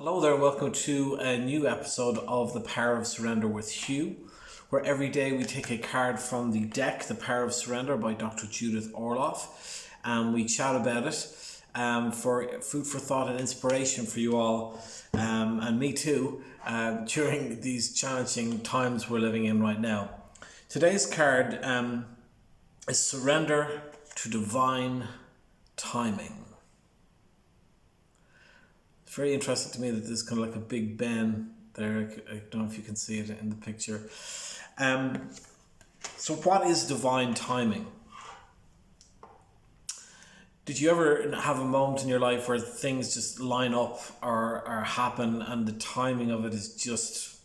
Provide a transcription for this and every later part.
Hello there, welcome to a new episode of The Power of Surrender with Hugh, where every day we take a card from the deck, The Power of Surrender by Dr Judith Orloff, and we chat about it for food for thought and inspiration for you all, and me too, during these challenging times we're living in right now. Today's card is Surrender to Divine Timing. It's very interesting to me that there's kind of like a big Ben there. I don't know if you can see it in the picture. So what is divine timing? Did you ever have a moment in your life where things just line up or happen and the timing of it is just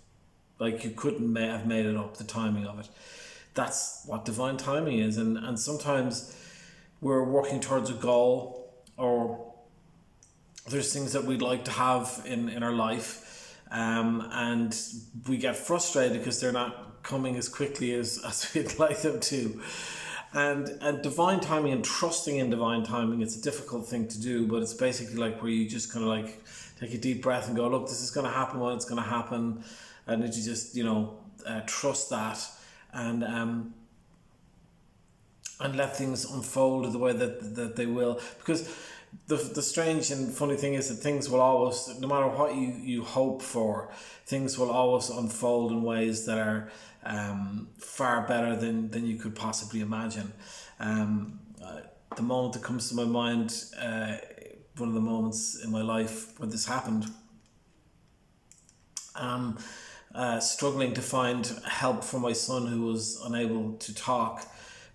like you couldn't have made it up, the timing of it? That's what divine timing is. And sometimes we're working towards a goal, or there's things that we'd like to have in our life, and we get frustrated because they're not coming as quickly as we'd like them to. And divine timing and trusting in divine timing, it's a difficult thing to do, but it's basically like where you just kind of like take a deep breath and go, look, this is going to happen when it's going to happen, and you just trust that and let things unfold the way that they will, because the strange and funny thing is that things will always, no matter what you hope for, things will always unfold in ways that are far better than you could possibly imagine. The moment that comes to my mind, one of the moments in my life when this happened, struggling to find help for my son who was unable to talk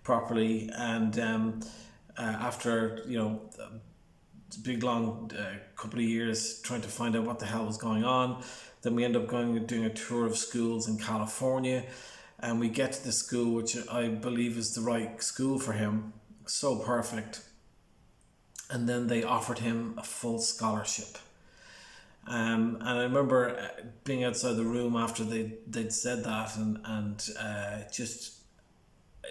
properly, and after big long couple of years trying to find out what the hell was going on, then we end up doing a tour of schools in California, and we get to the school which I believe is the right school for him, so perfect, and then they offered him a full scholarship. And I remember being outside the room after they'd said that, and just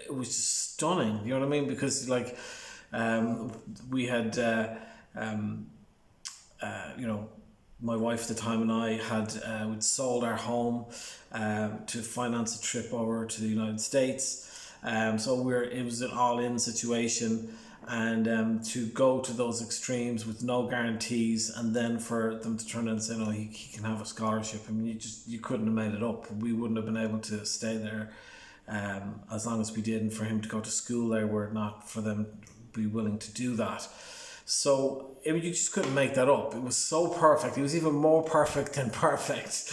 it was just stunning, you know what I mean, because like we had my wife at the time and I had we'd sold our home to finance a trip over to the United States, so it was an all-in situation, and to go to those extremes with no guarantees, and then for them to turn and say no, he can have a scholarship. I mean, you couldn't have made it up. We wouldn't have been able to stay there as long as we did, and for him to go to school there were it not for them be willing to do that. So you just couldn't make that up. It was so perfect. It was even more perfect than perfect,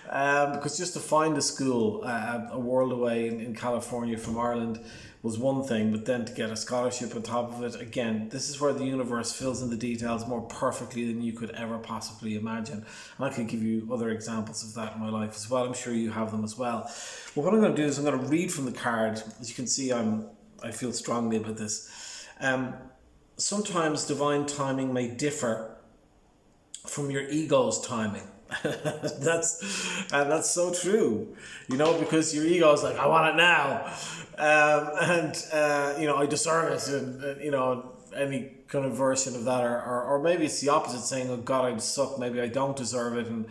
because just to find a school a world away in California from Ireland was one thing, but then to get a scholarship on top of it, again, this is where the universe fills in the details more perfectly than you could ever possibly imagine. And I could give you other examples of that in my life as well. I'm sure you have them as well. But what I'm going to do is I'm going to read from the card. As you can see, I feel strongly about this. Sometimes divine timing may differ from your ego's timing. That's so true, because your ego is like, I want it now, I deserve it, and any kind of version of that, or maybe it's the opposite, saying, oh God, I suck, maybe I don't deserve it, and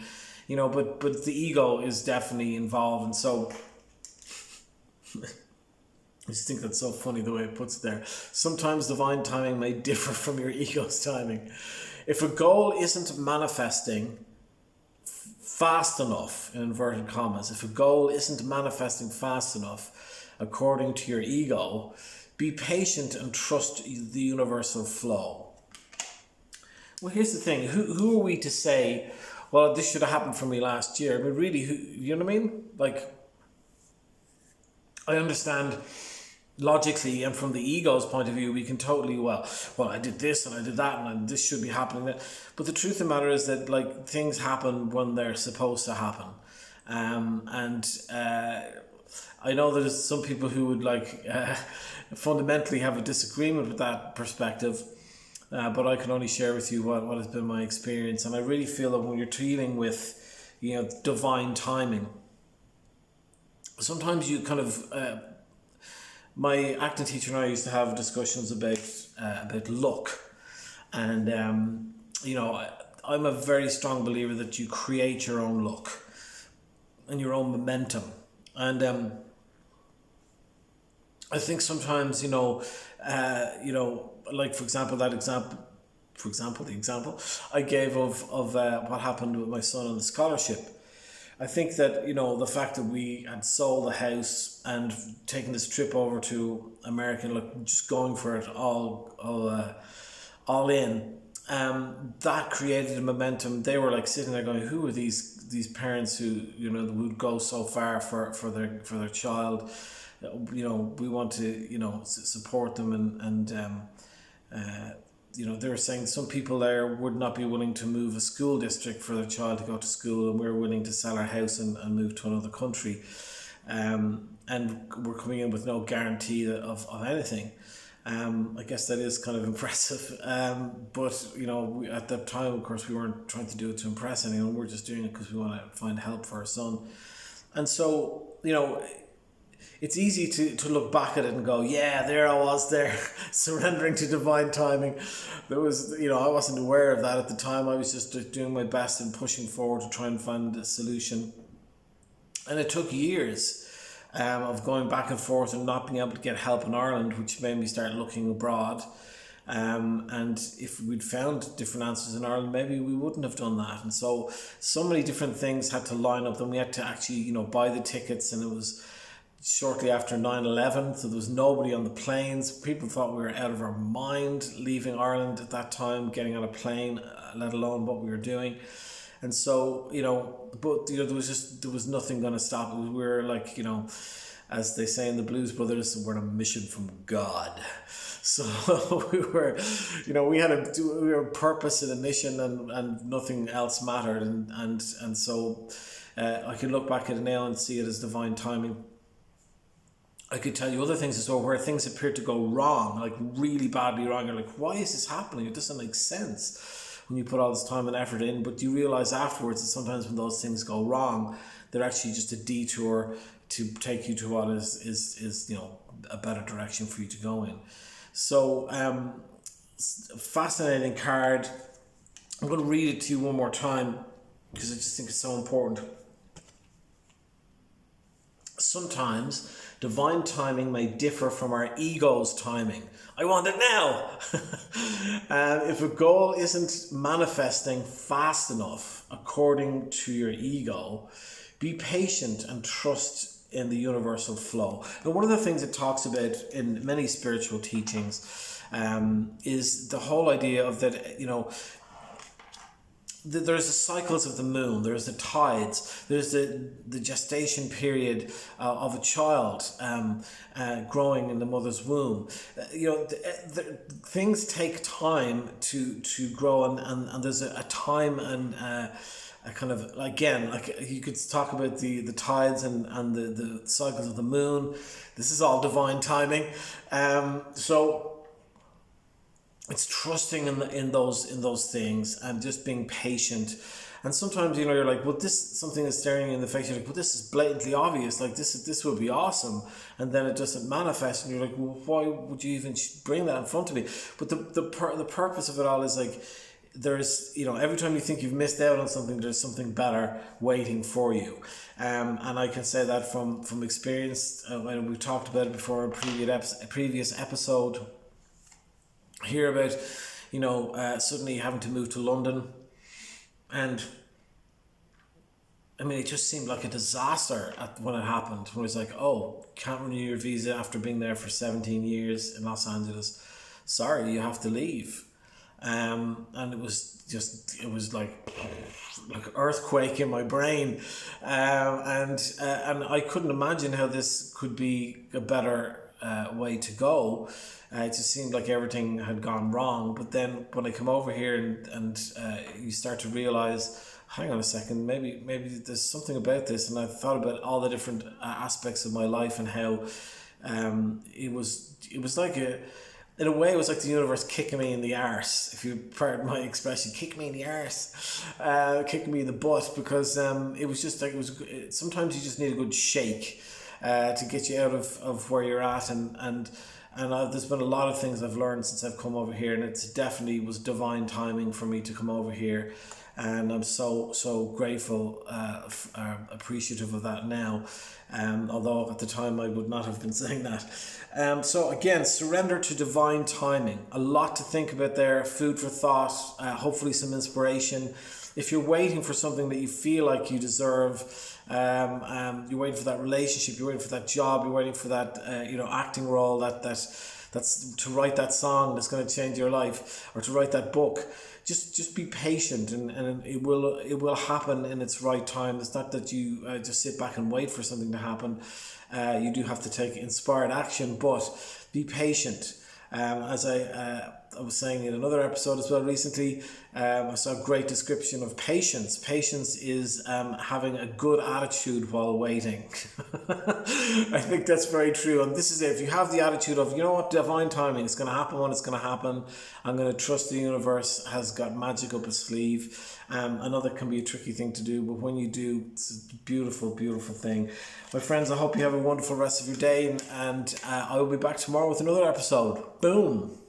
but the ego is definitely involved, and so I just think that's so funny the way it puts it there. Sometimes divine timing may differ from your ego's timing. If a goal isn't manifesting fast enough, in inverted commas, if a goal isn't manifesting fast enough according to your ego, be patient and trust the universal flow. Well, here's the thing. Who are we to say, well, this should have happened for me last year? I mean, really, you know what I mean? Like, I understand logically, and from the ego's point of view, we can totally, well, I did this and I did that, and this should be happening. But the truth of the matter is that like things happen when they're supposed to happen, and I know there's some people who would fundamentally have a disagreement with that perspective, but I can only share with you what has been my experience, and I really feel that when you're dealing with divine timing, sometimes you kind of my acting teacher and I used to have discussions about luck, and I'm a very strong believer that you create your own luck and your own momentum. And I think sometimes, like for example, the example I gave of what happened with my son on the scholarship. I think that, the fact that we had sold the house and taken this trip over to America, like just going for it all in, that created a momentum. They were like sitting there going, who are these parents who, would go so far for their child? We want to, support them, and they were saying some people there would not be willing to move a school district for their child to go to school, and we're willing to sell our house and move to another country. And we're coming in with no guarantee of anything. I guess that is kind of impressive. But, at that time, of course, we weren't trying to do it to impress anyone. We're just doing it because we want to find help for our son. And so, it's easy to look back at it and go, yeah, there I was there, surrendering to divine timing. There was, I wasn't aware of that at the time. I was just doing my best and pushing forward to try and find a solution. And it took years of going back and forth and not being able to get help in Ireland, which made me start looking abroad. And if we'd found different answers in Ireland, maybe we wouldn't have done that. And so many different things had to line up. Then we had to actually, buy the tickets, and it was shortly after 9/11, so there was nobody on the planes. People thought we were out of our mind leaving Ireland at that time, getting on a plane, let alone what we were doing. And so, there was nothing going to stop it. We were like, as they say in the Blues Brothers, we're on a mission from God. So we were, we had a purpose and a mission, and nothing else mattered. And so I could look back at it now and see it as divine timing. I could tell you other things as well where things appeared to go wrong, like really badly wrong. You're like, why is this happening? It doesn't make sense when you put all this time and effort in. But you realize afterwards that sometimes when those things go wrong, they're actually just a detour to take you to what is a better direction for you to go in. So fascinating card. I'm going to read it to you one more time because I just think it's so important. Sometimes divine timing may differ from our ego's timing. I want it now. If a goal isn't manifesting fast enough according to your ego, be patient and trust in the universal flow. And one of the things it talks about in many spiritual teachings is the whole idea of that, there's the cycles of the moon, there's the tides, there's the gestation period of a child growing in the mother's womb. Things take time to grow, and there's a time and a kind of, again, like you could talk about the tides and the cycles of the moon. This is all divine timing. So it's trusting in those things and just being patient. And sometimes, you're like, well, something is staring you in the face. You're like, well, this is blatantly obvious. Like this would be awesome. And then it doesn't manifest. And you're like, well, why would you even bring that in front of me? But the purpose of it all is like, there's, every time you think you've missed out on something, there's something better waiting for you. And I can say that from experience. And we've talked about it before in a previous episode. Hear about, suddenly having to move to London, and I mean, it just seemed like a disaster when it happened. When it was like, oh, can't renew your visa after being there for 17 years in Los Angeles. Sorry, you have to leave. And it was like earthquake in my brain, and I couldn't imagine how this could be a better way to go. It just seemed like everything had gone wrong. But then when I come over here and you start to realize, hang on a second, maybe there's something about this. And I thought about all the different aspects of my life and how it was like in a way, it was like the universe kicking me in the arse, if you pardon my expression, kick me in the arse, kicking me in the butt, because it was just like, sometimes you just need a good shake to get you out of where you're at, and And there's been a lot of things I've learned since I've come over here, and it's definitely was divine timing for me to come over here. And I'm so grateful, appreciative of that now. Although at the time I would not have been saying that. So again, surrender to divine timing. A lot to think about there, food for thought, hopefully some inspiration. If you're waiting for something that you feel like you deserve, you're waiting for that relationship, you're waiting for that job, you're waiting for that acting role, that's to write that song that's going to change your life, or to write that book. Just be patient, and it will happen in its right time. It's not that you just sit back and wait for something to happen. You do have to take inspired action, but be patient. As I was saying in another episode as well recently, I saw a great description of patience. Patience is having a good attitude while waiting. I think that's very true. And this is it. If you have the attitude of, you know what, divine timing, it's going to happen when it's going to happen. I'm going to trust the universe has got magic up its sleeve. I know that can be a tricky thing to do, but when you do, it's a beautiful, beautiful thing. My friends, I hope you have a wonderful rest of your day, and I will be back tomorrow with another episode. Boom.